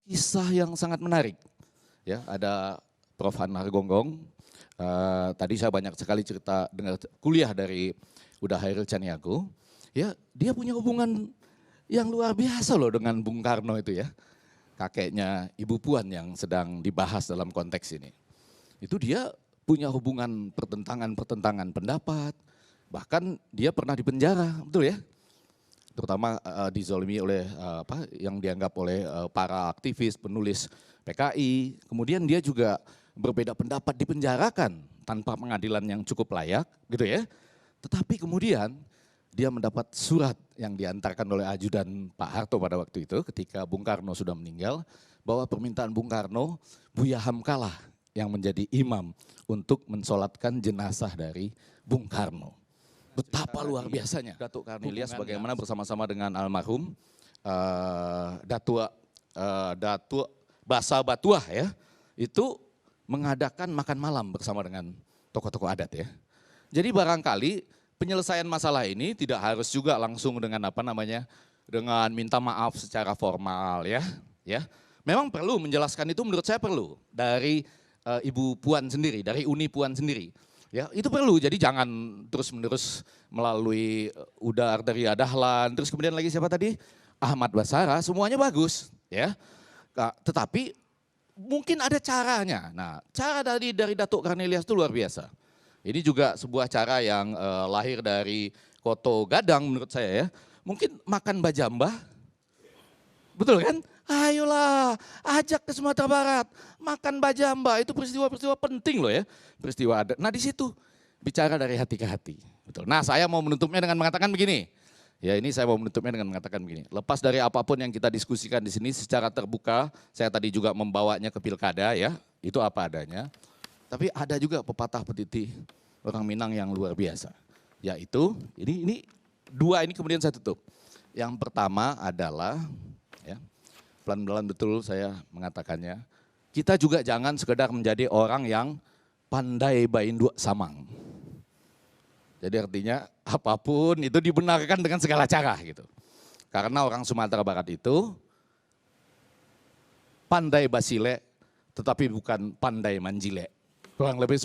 kisah yang sangat menarik. Ya, ada Prof. Anar Gonggong. Tadi saya banyak sekali cerita dengar kuliah dari Uda Hairil Caniago. Ya, dia punya hubungan yang luar biasa loh dengan Bung Karno itu ya. Kakeknya Ibu Puan yang sedang dibahas dalam konteks ini. Itu dia punya hubungan pertentangan pendapat, bahkan dia pernah dipenjara, betul ya? Terutama dizolimi oleh yang dianggap oleh para aktivis, penulis PKI. Kemudian dia juga berbeda pendapat dipenjarakan tanpa pengadilan yang cukup layak, gitu ya. Tetapi kemudian dia mendapat surat yang diantarkan oleh ajudan Pak Harto pada waktu itu ketika Bung Karno sudah meninggal, bahwa permintaan Bung Karno, Buya Hamkalah yang menjadi imam untuk mensolatkan jenazah dari Bung Karno. Betapa luar biasanya Datuk Karnilias bagaimana bersama-sama dengan almarhum Datuk Basa Batuah ya, itu mengadakan makan malam bersama dengan tokoh-tokoh adat ya. Jadi barangkali penyelesaian masalah ini tidak harus juga langsung dengan dengan minta maaf secara formal ya. Memang perlu menjelaskan itu, menurut saya perlu dari Ibu Puan sendiri, dari Uni Puan sendiri. Ya, itu perlu, jadi jangan terus-menerus melalui Uda Arteria Dahlan, terus kemudian lagi siapa tadi? Ahmad Basara, semuanya bagus ya. Tetapi mungkin ada caranya. Nah, cara dari Datuk Karnilias itu luar biasa. Ini juga sebuah cara yang lahir dari Koto Gadang menurut saya ya. Mungkin makan bajambah, betul kan? Ayolah, ajak ke Sumatera Barat, makan bajambah, itu peristiwa-peristiwa penting loh ya. Peristiwa adat. Nah di situ bicara dari hati ke hati. Betul. Nah saya mau menutupnya dengan mengatakan begini. Ya ini saya mau menutupnya dengan mengatakan begini. Lepas dari apapun yang kita diskusikan di sini secara terbuka, saya tadi juga membawanya ke pilkada ya, itu apa adanya. Tapi ada juga pepatah petiti orang Minang yang luar biasa. Yaitu, ini dua ini kemudian saya tutup. Yang pertama adalah, ya, pelan-pelan betul saya mengatakannya, kita juga jangan sekedar menjadi orang yang pandai bainduk samang. Jadi artinya apapun itu dibenarkan dengan segala cara gitu. Karena orang Sumatera Barat itu pandai basile tetapi bukan pandai manjile. Kurang lebih